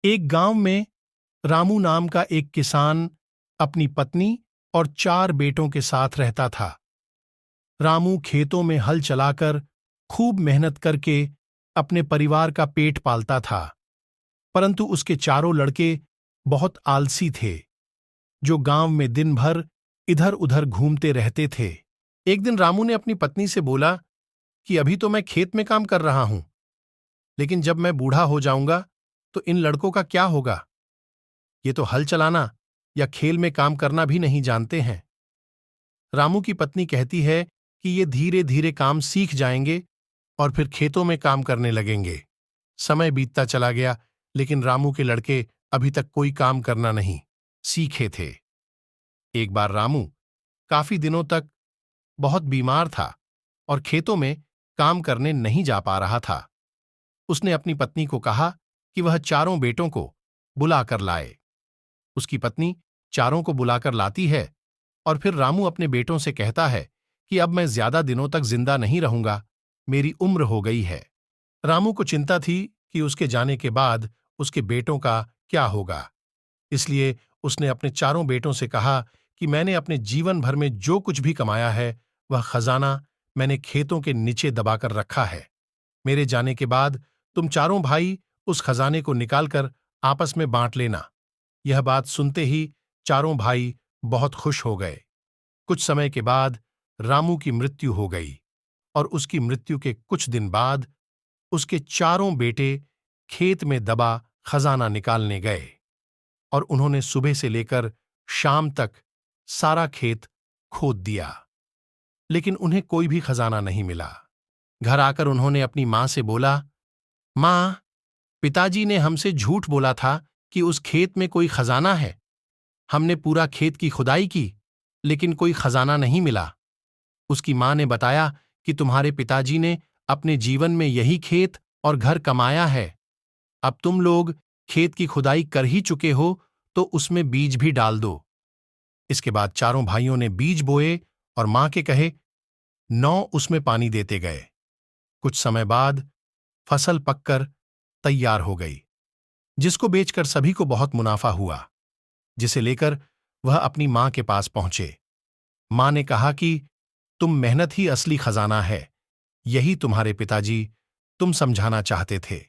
एक गांव में रामू नाम का एक किसान अपनी पत्नी और 4 बेटों के साथ रहता था। रामू खेतों में हल चलाकर खूब मेहनत करके अपने परिवार का पेट पालता था, परंतु उसके चारों लड़के बहुत आलसी थे, जो गांव में दिन भर इधर उधर घूमते रहते थे। एक दिन रामू ने अपनी पत्नी से बोला कि अभी तो मैं खेत में काम कर रहा हूं, लेकिन जब मैं बूढ़ा हो जाऊंगा तो इन लड़कों का क्या होगा? ये तो हल चलाना या खेल में काम करना भी नहीं जानते हैं। रामू की पत्नी कहती है कि ये धीरे धीरे काम सीख जाएंगे और फिर खेतों में काम करने लगेंगे। समय बीतता चला गया, लेकिन रामू के लड़के अभी तक कोई काम करना नहीं सीखे थे। एक बार रामू काफी दिनों तक बहुत बीमार था और खेतों में काम करने नहीं जा पा रहा था। उसने अपनी पत्नी को कहा कि वह चारों बेटों को बुलाकर लाए। उसकी पत्नी चारों को बुलाकर लाती है और फिर रामू अपने बेटों से कहता है कि अब मैं ज्यादा दिनों तक जिंदा नहीं रहूंगा, मेरी उम्र हो गई है। रामू को चिंता थी कि उसके जाने के बाद उसके बेटों का क्या होगा, इसलिए उसने अपने चारों बेटों से कहा कि मैंने अपने जीवन भर में जो कुछ भी कमाया है वह खजाना मैंने खेतों के नीचे दबाकर रखा है। मेरे जाने के बाद तुम चारों भाई उस खजाने को निकालकर आपस में बांट लेना। यह बात सुनते ही चारों भाई बहुत खुश हो गए। कुछ समय के बाद रामू की मृत्यु हो गई और उसकी मृत्यु के कुछ दिन बाद उसके चारों बेटे खेत में दबा खजाना निकालने गए और उन्होंने सुबह से लेकर शाम तक सारा खेत खोद दिया, लेकिन उन्हें कोई भी खजाना नहीं मिला। घर आकर उन्होंने अपनी मां से बोला, मां, पिताजी ने हमसे झूठ बोला था कि उस खेत में कोई खजाना है। हमने पूरा खेत की खुदाई की, लेकिन कोई खजाना नहीं मिला। उसकी मां ने बताया कि तुम्हारे पिताजी ने अपने जीवन में यही खेत और घर कमाया है। अब तुम लोग खेत की खुदाई कर ही चुके हो, तो उसमें बीज भी डाल दो। इसके बाद चारों भाइयों ने बीज बोए और मां के कहे 9 उसमें पानी देते गए। कुछ समय बाद फसल पककर तैयार हो गई, जिसको बेचकर सभी को बहुत मुनाफा हुआ, जिसे लेकर वह अपनी मां के पास पहुंचे। मां ने कहा कि तुम मेहनत ही असली खजाना है, यही तुम्हारे पिताजी तुम समझाना चाहते थे।